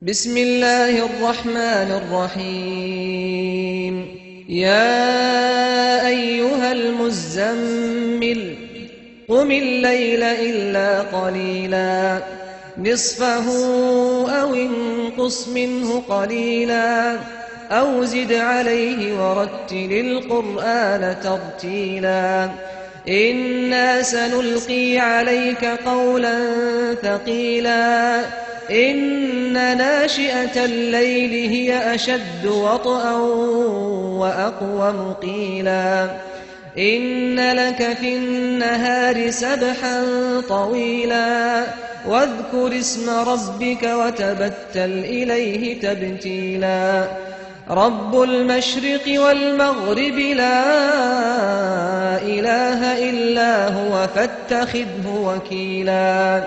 بسم الله الرحمن الرحيم. يا أيها المزمل قم الليل إلا قليلا نصفه أو انقص منه قليلا أو زد عليه ورتل القرآن ترتيلا إنا سنلقي عليك قولا ثقيلا إن ناشئة الليل هي أشد وطئا وأقوم قيلا إن لك في النهار سبحا طويلا واذكر اسم ربك وتبتل إليه تبتيلا رب المشرق والمغرب لا إله إلا هو فاتخذه وكيلا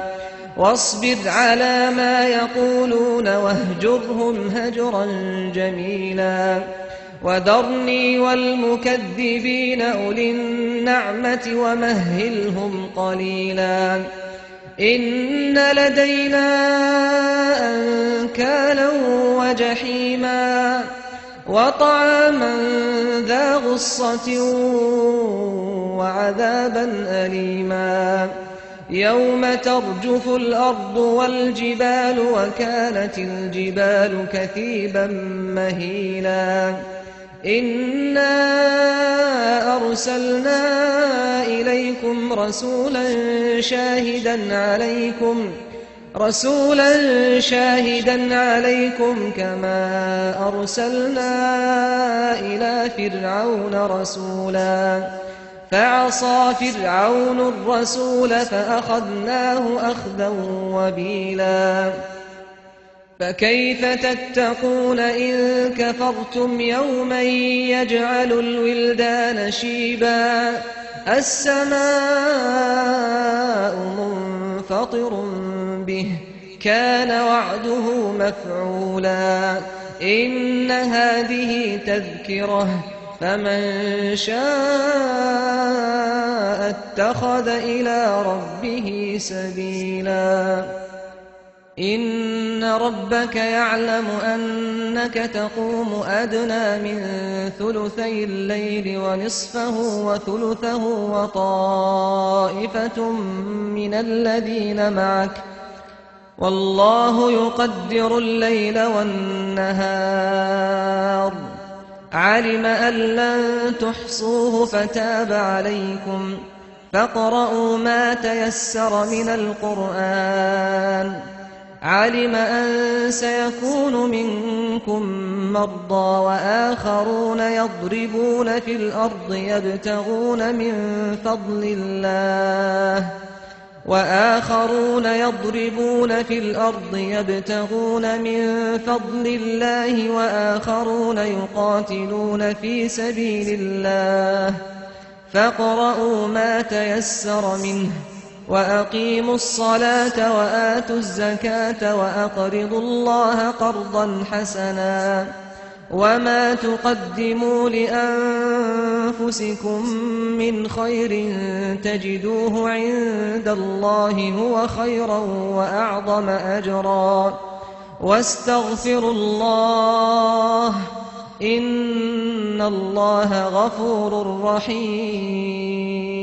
واصبر على ما يقولون واهجرهم هجرا جميلا وذرني والمكذبين أولي النعمة ومهلهم قليلا إن لدينا أنكالا وجحيما وطعاما ذا غصة وعذابا أليما يوم ترجف الأرض والجبال وكانت الجبال كثيبا مهيلا إنا أرسلنا إليكم رسولا شاهدا عليكم كما أرسلنا إلى فرعون رسولا فعصى فرعون الرسول فأخذناه أخذا وبيلا فكيف تتقون إن كفرتم يوما يجعل الولدان شيبا السماء منفطر به كان وعده مفعولا إن هذه تذكرة فمن شاء اتخذ إلى ربه سبيلا إن ربك يعلم أنك تقوم أدنى من ثلثي الليل ونصفه وثلثه وطائفة من الذين معك والله يقدر الليل والنهار علم أن لن تحصوه فتاب عليكم فاقرؤوا ما تيسر من القرآن علم أن سيكون منكم مرضى وآخرون يضربون في الأرض يبتغون من فضل الله وآخرون يقاتلون في سبيل الله فاقرؤوا ما تيسر منه وأقيموا الصلاة وآتوا الزكاة وأقرضوا الله قرضا حسنا وما تقدموا لأنفسكم من خير تجدوه عند الله هو خيرا وأعظم أجرا واستغفروا الله إن الله غفور رحيم.